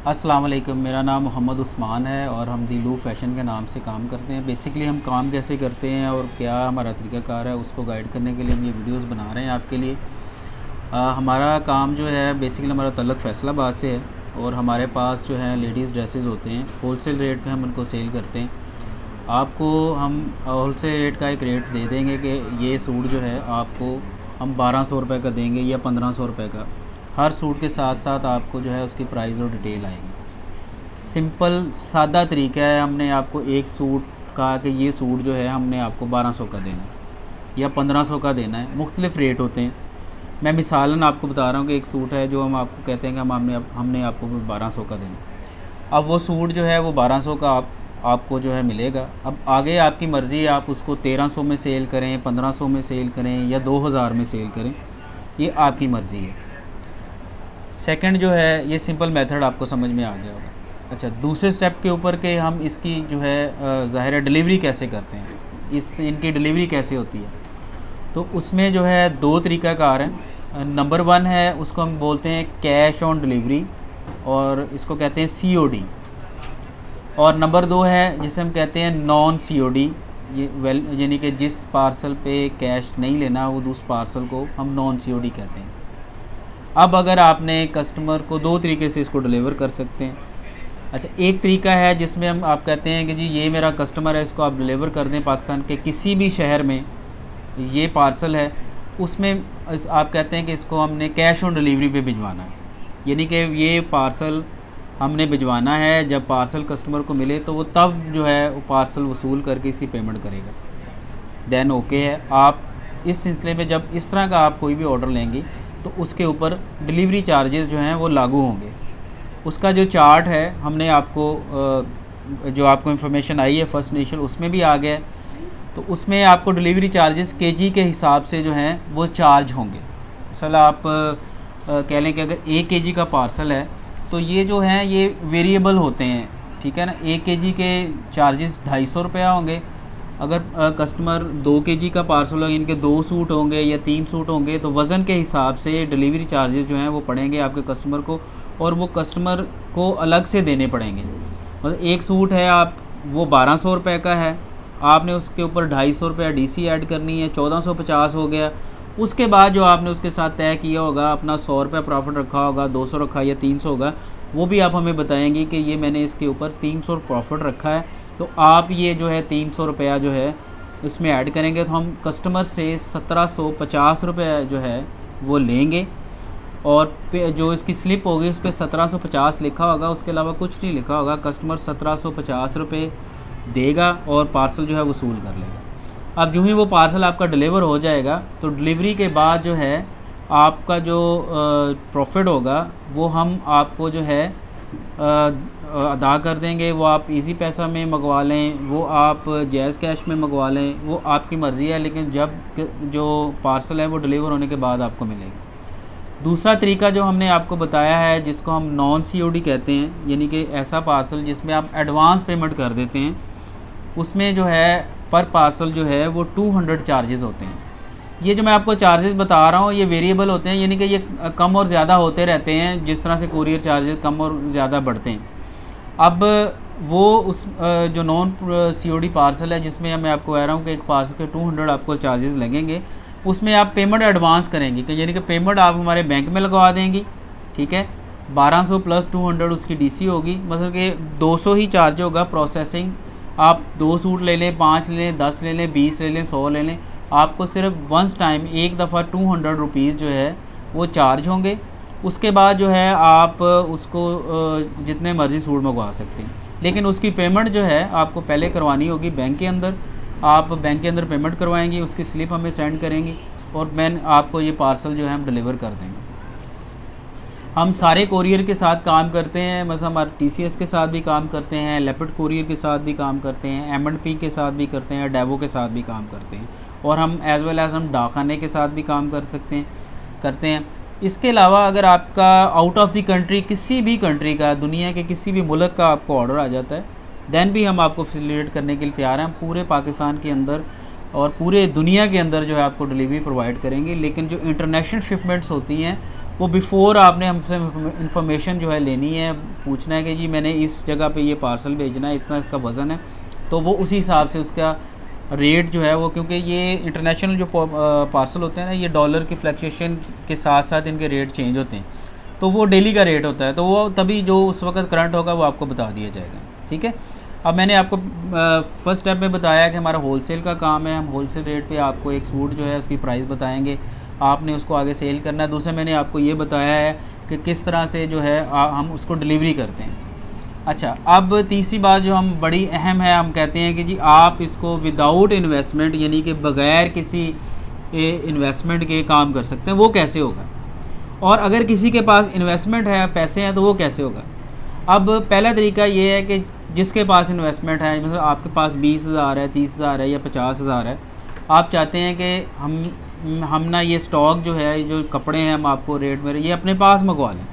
अस्सलाम वालेकुम। मेरा नाम मोहम्मद उस्मान है और हम दिलू फ़ैशन के नाम से काम करते हैं। बेसिकली हम काम कैसे करते हैं और क्या हमारा तरीक़ाकार है उसको गाइड करने के लिए हम ये वीडियोस बना रहे हैं आपके लिए। हमारा काम जो है बेसिकली हमारा तल्लुक़ फ़ैसलाबाद से है और हमारे पास जो है लेडीज़ ड्रेसेस होते हैं। होलसेल रेट पे हम उनको सेल करते हैं। आपको हम होलसेल रेट का एक रेट दे देंगे कि ये सूट जो है आपको हम 1200 रुपये का देंगे या 1500 रुपये का। हर सूट के साथ साथ आपको जो है उसकी प्राइस और डिटेल आएगी। सिंपल सादा तरीका है। हमने आपको एक सूट कहा कि ये सूट जो है हमने आपको 1200 का देना है या 1500 का देना है। मुख्तलिफ़ रेट होते हैं। मैं मिसालन आपको बता रहा हूँ कि एक सूट है जो हम आपको कहते हैं कि हमने आपको 1200 का देना है। अब वो सूट जो है वो 1200 का आपको जो है मिलेगा। अब आगे आपकी मर्ज़ी है, आप उसको 1300 में सेल करें, 1500 में सेल करें या 2000 में सेल करें, ये आपकी मर्ज़ी है। सेकंड जो है ये सिंपल मेथड आपको समझ में आ गया होगा। अच्छा, दूसरे स्टेप के ऊपर के हम इसकी जो है ज़ाहिर है डिलीवरी कैसे करते हैं, इनकी डिलीवरी कैसे होती है, तो उसमें जो है दो तरीक़ाकार हैं। नंबर 1 है, उसको हम बोलते हैं कैश ऑन डिलीवरी और इसको कहते हैं COD। और नंबर 2 है जिसे हम कहते हैं नॉन COD। यानी कि जिस पार्सल पे कैश नहीं लेना वो उस पार्सल को हम नॉन COD कहते हैं। अब अगर आपने कस्टमर को दो तरीके से इसको डिलीवर कर सकते हैं। अच्छा, एक तरीका है जिसमें हम आप कहते हैं कि जी ये मेरा कस्टमर है, इसको आप डिलीवर कर दें पाकिस्तान के किसी भी शहर में, ये पार्सल है, उसमें आप कहते हैं कि इसको हमने कैश ऑन डिलीवरी पे भिजवाना है। यानी कि ये पार्सल हमने भिजवाना है, जब पार्सल कस्टमर को मिले तो वो तब जो है वो पार्सल वसूल करके इसकी पेमेंट करेगा। देन ओके है। आप इस सिलसिले में जब इस तरह का आप कोई भी ऑर्डर लेंगे तो उसके ऊपर डिलीवरी चार्जेस जो हैं वो लागू होंगे। उसका जो चार्ट है हमने आपको जो आपको इन्फॉर्मेशन आई है फर्स्ट इनिशियल उसमें भी आ गया है। तो उसमें आपको डिलीवरी चार्जेस kg के हिसाब से जो हैं वो चार्ज होंगे। मिसाल आप कह लें कि अगर 1 kg का पार्सल है तो ये जो हैं ये वेरिएबल होते हैं, ठीक है ना। 1 kg के चार्जेस 250 रुपया होंगे। अगर कस्टमर 2 kg का पार्सल होगा, इनके 2 सूट होंगे या 3 सूट होंगे, तो वज़न के हिसाब से डिलीवरी चार्जेस जो हैं वो पड़ेंगे आपके कस्टमर को और वो कस्टमर को अलग से देने पड़ेंगे। मतलब एक सूट है आप वो 1200 रुपये का है, आपने उसके ऊपर 250 रुपया DC ऐड करनी है, 1450 हो गया। उसके बाद जो आपने उसके साथ तय किया होगा, अपना 100 रुपये प्रॉफिट रखा होगा, 200 रखा या 300 होगा, वो भी आप हमें बताएंगे कि ये मैंने इसके ऊपर 300 प्रॉफिट रखा है। तो आप ये जो है 300 रुपया जो है इसमें ऐड करेंगे तो हम कस्टमर से 1750 रुपये जो है वो लेंगे और जो इसकी स्लिप होगी उस पर 1750 लिखा होगा, उसके अलावा कुछ नहीं लिखा होगा। कस्टमर 1750 रुपये देगा और पार्सल जो है वसूल कर लेगा। अब जो ही वो पार्सल आपका डिलीवर हो जाएगा तो डिलीवरी के बाद जो है आपका जो प्रॉफिट होगा वो हम आपको जो है अदा कर देंगे। वो आप इजी पैसा में मंगवा लें, वो आप जैज़ कैश में मंगवा लें, वो आपकी मर्ज़ी है, लेकिन जब जो पार्सल है वो डिलीवर होने के बाद आपको मिलेगा। दूसरा तरीका जो हमने आपको बताया है जिसको हम नॉन COD कहते हैं, यानी कि ऐसा पार्सल जिसमें आप एडवांस पेमेंट कर देते हैं, उसमें जो है पर पार्सल जो है वो 200 चार्जेस होते हैं। ये जो मैं आपको चार्जेस बता रहा हूँ ये वेरिएबल होते हैं, यानी कि ये कम और ज़्यादा होते रहते हैं जिस तरह से कुरियर चार्जेस कम और ज़्यादा बढ़ते हैं। अब वो उस जो नॉन COD पार्सल है जिसमें मैं आपको कह रहा हूँ कि एक पार्सल के 200 आपको चार्जेस लगेंगे, उसमें आप पेमेंट एडवांस करेंगे कि यानी कि पेमेंट आप हमारे बैंक में लगवा देंगी, ठीक है। 1200 + 200 उसकी DC होगी, मतलब कि 200 ही चार्ज होगा प्रोसेसिंग। आप 2 सूट ले लें, 5 ले लें, 10 ले लें, 20 ले लें, 100 ले लें, आपको सिर्फ वंस टाइम एक दफ़ा 200 रुपीज़ जो है वो चार्ज होंगे। उसके बाद जो है आप उसको जितने मर्ज़ी सूट मंगवा सकते हैं, लेकिन उसकी पेमेंट जो है आपको पहले करवानी होगी बैंक के अंदर। आप बैंक के अंदर पेमेंट करवाएंगी, उसकी स्लिप हमें सेंड करेंगी और मैं आपको ये पार्सल जो है हम डिलीवर कर देंगे। हम सारे कोरियर के साथ काम करते हैं, मतलब हमारे TCS के साथ भी काम करते हैं, लेपर्ड कोरियर के साथ भी काम करते हैं, M&P के साथ भी करते हैं, डेवो के साथ भी काम करते हैं और हम एज़ वेल एज़ हम डाकखाने के साथ भी काम करते हैं। इसके अलावा अगर आपका आउट ऑफ द कंट्री किसी भी कंट्री का, दुनिया के किसी भी मुल्क का आपको ऑर्डर आ जाता है, दैन भी हम आपको फैसिलिटेट करने के लिए तैयार हैं। हम पूरे पाकिस्तान के अंदर और पूरे दुनिया के अंदर जो है आपको डिलीवरी प्रोवाइड करेंगे। लेकिन जो इंटरनेशनल शिपमेंट्स होती हैं वो बिफ़ोर आपने हमसे इंफॉर्मेशन जो है लेनी है, पूछना है कि जी मैंने इस जगह पे ये पार्सल भेजना है, इतना इसका वज़न है, तो वो उसी हिसाब से उसका रेट जो है वो, क्योंकि ये इंटरनेशनल जो पार्सल होते हैं ना, ये डॉलर की फ्लक्चुएशन के साथ साथ इनके रेट चेंज होते हैं, तो वो डेली का रेट होता है, तो वो तभी जो उस वक्त करंट होगा वो आपको बता दिया जाएगा। ठीक है, अब मैंने आपको फर्स्ट स्टेप में बताया कि हमारा होलसेल का काम है, हम होलसेल रेट पे आपको एक सूट जो है उसकी प्राइस बताएंगे, आपने उसको आगे सेल करना है। दूसरा मैंने आपको ये बताया है कि किस तरह से जो है हम उसको डिलीवरी करते हैं। अच्छा, अब तीसरी बात जो हम बड़ी अहम है, हम कहते हैं कि जी आप इसको विदाउट इन्वेस्टमेंट, यानी कि बग़ैर किसी इन्वेस्टमेंट के काम कर सकते हैं। वो कैसे होगा, और अगर किसी के पास इन्वेस्टमेंट है, पैसे हैं, तो वो कैसे होगा। अब पहला तरीका ये है कि जिसके पास इन्वेस्टमेंट है, मतलब आपके पास 20,000 है, 30,000 है या 50,000 है, आप चाहते हैं कि हम ना ये स्टॉक जो है, जो कपड़े हैं हम आपको रेट में ये अपने पास मंगवा लें,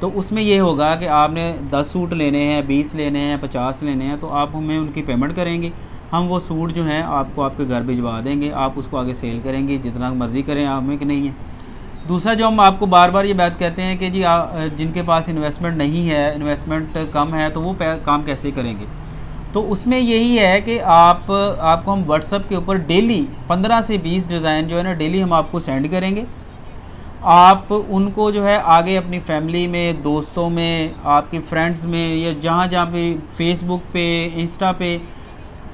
तो उसमें ये होगा कि आपने 10 सूट लेने हैं, 20 लेने हैं, 50 लेने हैं, तो आप हमें उनकी पेमेंट करेंगे, हम वो सूट जो हैं आपको आपके घर भिजवा देंगे, आप उसको आगे सेल करेंगे, जितना मर्ज़ी करें, हमें कि नहीं है। दूसरा जो हम आपको बार बार ये बात कहते हैं कि जी जिनके पास इन्वेस्टमेंट नहीं है, इन्वेस्टमेंट कम है, तो वो काम कैसे करेंगे, तो उसमें यही है कि आपको हम व्हाट्सएप के ऊपर डेली 15 से 20 डिज़ाइन जो है ना, डेली हम आपको सेंड करेंगे। आप उनको जो है आगे अपनी फैमिली में, दोस्तों में, आपके फ्रेंड्स में, या जहाँ जहाँ पे फेसबुक पे, इंस्टा पे,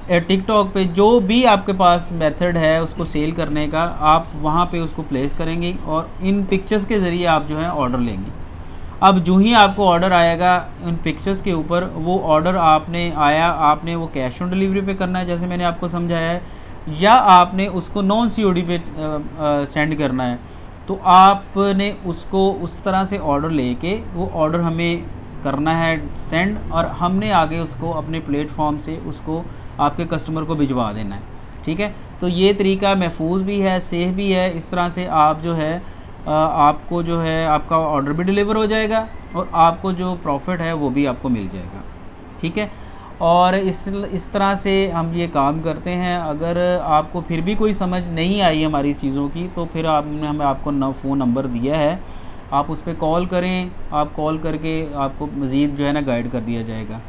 टिकटॉक पे, जो भी आपके पास मेथड है उसको सेल करने का, आप वहाँ पे उसको प्लेस करेंगे और इन पिक्चर्स के ज़रिए आप जो है ऑर्डर लेंगे। अब जो ही आपको ऑर्डर आएगा उन पिक्चर्स के ऊपर, वो ऑर्डर आपने वो कैश ऑन डिलीवरी पे करना है, जैसे मैंने आपको समझाया है, या आपने उसको नॉन COD पे सेंड करना है। तो आपने उसको उस तरह से ऑर्डर लेके वो ऑर्डर हमें करना है सेंड, और हमने आगे उसको अपने प्लेटफॉर्म से उसको आपके कस्टमर को भिजवा देना है। ठीक है, तो ये तरीका महफूज भी है, सेफ भी है। इस तरह से आप जो है आपको जो है आपका ऑर्डर भी डिलीवर हो जाएगा और आपको जो प्रॉफिट है वो भी आपको मिल जाएगा। ठीक है, और इस तरह से हम ये काम करते हैं। अगर आपको फिर भी कोई समझ नहीं आई हमारी इस चीज़ों की, तो फिर हमें आपको फ़ोन नंबर दिया है, आप उस पर कॉल करें, आप कॉल करके आपको मज़ीद जो है ना गाइड कर दिया जाएगा।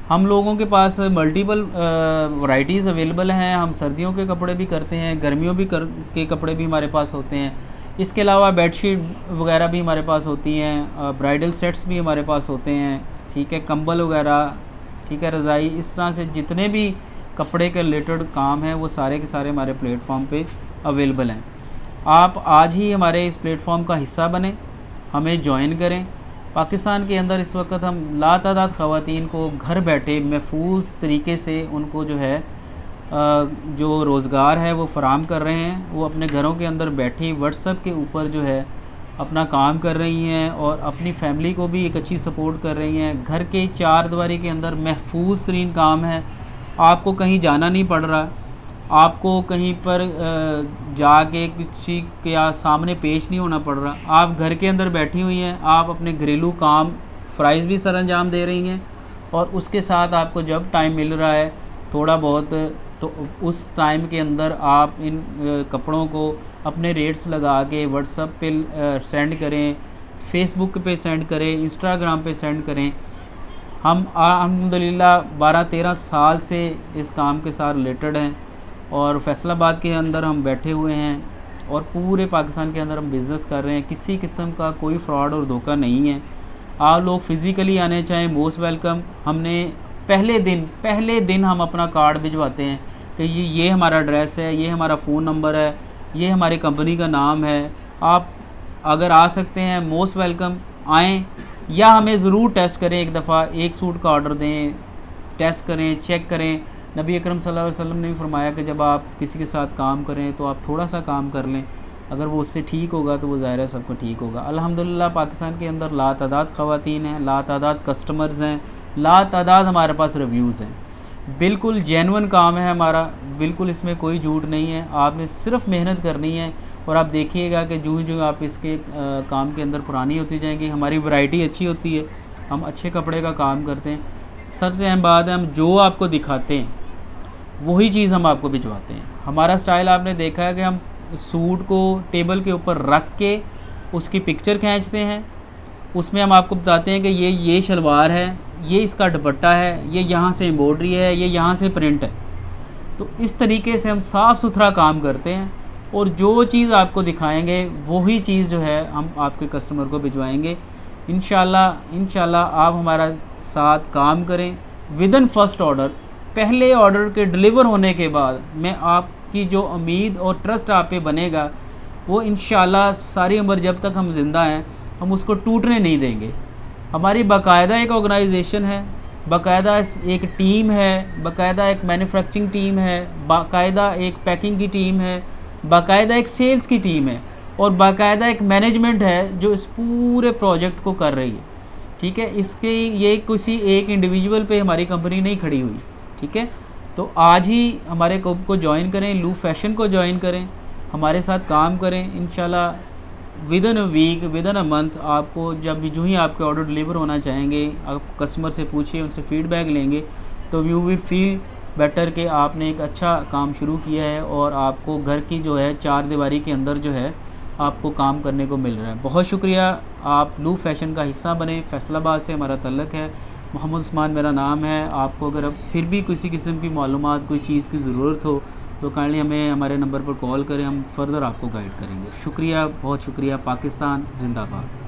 हम लोगों के पास मल्टीपल वैराइटीज़ अवेलेबल हैं। हम सर्दियों के कपड़े भी करते हैं, गर्मियों के कपड़े भी हमारे पास होते हैं। इसके अलावा बेडशीट वगैरह भी हमारे पास होती हैं, ब्राइडल सेट्स भी हमारे पास होते हैं। ठीक है, कंबल वगैरह, ठीक है, रज़ाई, इस तरह से जितने भी कपड़े के रिलेटेड काम हैं वो सारे के सारे हमारे प्लेटफॉर्म पे अवेलेबल हैं। आप आज ही हमारे इस प्लेटफॉर्म का हिस्सा बने, हमें ज्वाइन करें। पाकिस्तान के अंदर इस वक्त हम लातादाद ख़वातीन को घर बैठे महफूज तरीके से उनको जो है जो रोज़गार है वो फ़राहम कर रहे हैं। वो अपने घरों के अंदर बैठी व्हाट्सएप के ऊपर जो है अपना काम कर रही हैं और अपनी फैमिली को भी एक अच्छी सपोर्ट कर रही हैं। घर के चार दीवारी के अंदर महफूज तरीन काम है, आपको कहीं जाना नहीं पड़ रहा, आपको कहीं पर जाके किसी के सामने पेश नहीं होना पड़ रहा। आप घर के अंदर बैठी हुई हैं, आप अपने घरेलू काम फ़राइज़ भी सरअंजाम दे रही हैं, और उसके साथ आपको जब टाइम मिल रहा है थोड़ा बहुत, तो उस टाइम के अंदर आप इन कपड़ों को अपने रेट्स लगा के व्हाट्सएप पे सेंड करें, फेसबुक पे सेंड करें, इंस्टाग्राम पे सेंड करें। हम अल्हम्दुलिल्लाह 12-13 साल से इस काम के साथ रिलेटेड हैं और फैसलाबाद के अंदर हम बैठे हुए हैं और पूरे पाकिस्तान के अंदर हम बिज़नेस कर रहे हैं। किसी किस्म का कोई फ्रॉड और धोखा नहीं है। आप लोग फ़िज़िकली आने चाहें, मोस्ट वेलकम। हमने पहले दिन हम अपना कार्ड भिजवाते हैं कि ये हमारा एड्रेस है, ये हमारा फ़ोन नंबर है, ये हमारी कंपनी का नाम है। आप अगर आ सकते हैं मोस्ट वेलकम, आएँ, या हमें ज़रूर टेस्ट करें, एक दफ़ा एक सूट का ऑर्डर दें, टेस्ट करें, चेक करें। नबी अकरम सल्लल्लाहु अलैहि वसल्लम ने भी फरमाया कि जब आप किसी के साथ काम करें तो आप थोड़ा सा काम कर लें, अगर वो उससे ठीक होगा तो वो ज़ाहिर है सबको ठीक होगा। अल्हम्दुलिल्लाह पाकिस्तान के अंदर लातादाद ख़वातीन हैं, लातादाद कस्टमर्स हैं, लातादाद हमारे पास रिव्यूज़ हैं। बिल्कुल जेन्युइन काम है हमारा, बिल्कुल इसमें कोई झूठ नहीं है। आपने सिर्फ मेहनत करनी है और आप देखिएगा कि जो आप इसके काम के अंदर पुरानी होती जाएंगी, हमारी वैरायटी अच्छी होती है, हम अच्छे कपड़े का काम करते हैं। सबसे अहम बात है, हम जो आपको दिखाते हैं वही चीज़ हम आपको भिजवाते हैं। हमारा स्टाइल आपने देखा है कि हम सूट को टेबल के ऊपर रख के उसकी पिक्चर खींचते हैं, उसमें हम आपको बताते हैं कि ये शलवार है, ये इसका दुपट्टा है, ये यहाँ से एम्ब्रॉयडरी है, ये यहाँ से प्रिंट है। तो इस तरीके से हम साफ़ सुथरा काम करते हैं और जो चीज़ आपको दिखाएंगे वही चीज़ जो है हम आपके कस्टमर को भिजवाएंगे। इंशाल्लाह आप हमारा साथ काम करें। विदिन फर्स्ट ऑर्डर, पहले ऑर्डर के डिलीवर होने के बाद मैं आपकी जो उम्मीद और ट्रस्ट आप पे बनेगा वो इंशाल्लाह सारी उम्र जब तक हम ज़िंदा हैं हम उसको टूटने नहीं देंगे। हमारी बाकायदा एक ऑर्गेनाइजेशन है, बाकायदा एक टीम है, बाकायदा एक मैन्युफैक्चरिंग टीम है, बाकायदा एक पैकिंग की टीम है, बाकायदा एक सेल्स की टीम है और बाकायदा एक मैनेजमेंट है जो इस पूरे प्रोजेक्ट को कर रही है। ठीक है, इसके ये किसी एक इंडिविजुअल पे हमारी कंपनी नहीं खड़ी हुई। ठीक है, तो आज ही हमारे क्लब को ज्वाइन करें, लू फैशन को ज्वाइन करें, हमारे साथ काम करें। इंशाल्लाह within a week, within a month आपको जो ही आपके ऑर्डर डिलीवर होना चाहेंगे आप कस्टमर से पूछिए, उनसे फ़ीडबैक लेंगे तो यू विल फील बेटर कि आपने एक अच्छा काम शुरू किया है और आपको घर की जो है चार दीवारी के अंदर जो है आपको काम करने को मिल रहा है। बहुत शुक्रिया, आप लू फैशन का हिस्सा बने। फैसलाबाद से हमारा तल्लक है, मोहम्मद उस्मान मेरा नाम है। आपको अगर फिर भी किसी किस्म की मालूमात, कोई चीज़ की ज़रूरत हो तो काइंडली हमें हमारे नंबर पर कॉल करें, हम फर्दर आपको गाइड करेंगे। शुक्रिया, बहुत शुक्रिया। पाकिस्तान जिंदाबाद।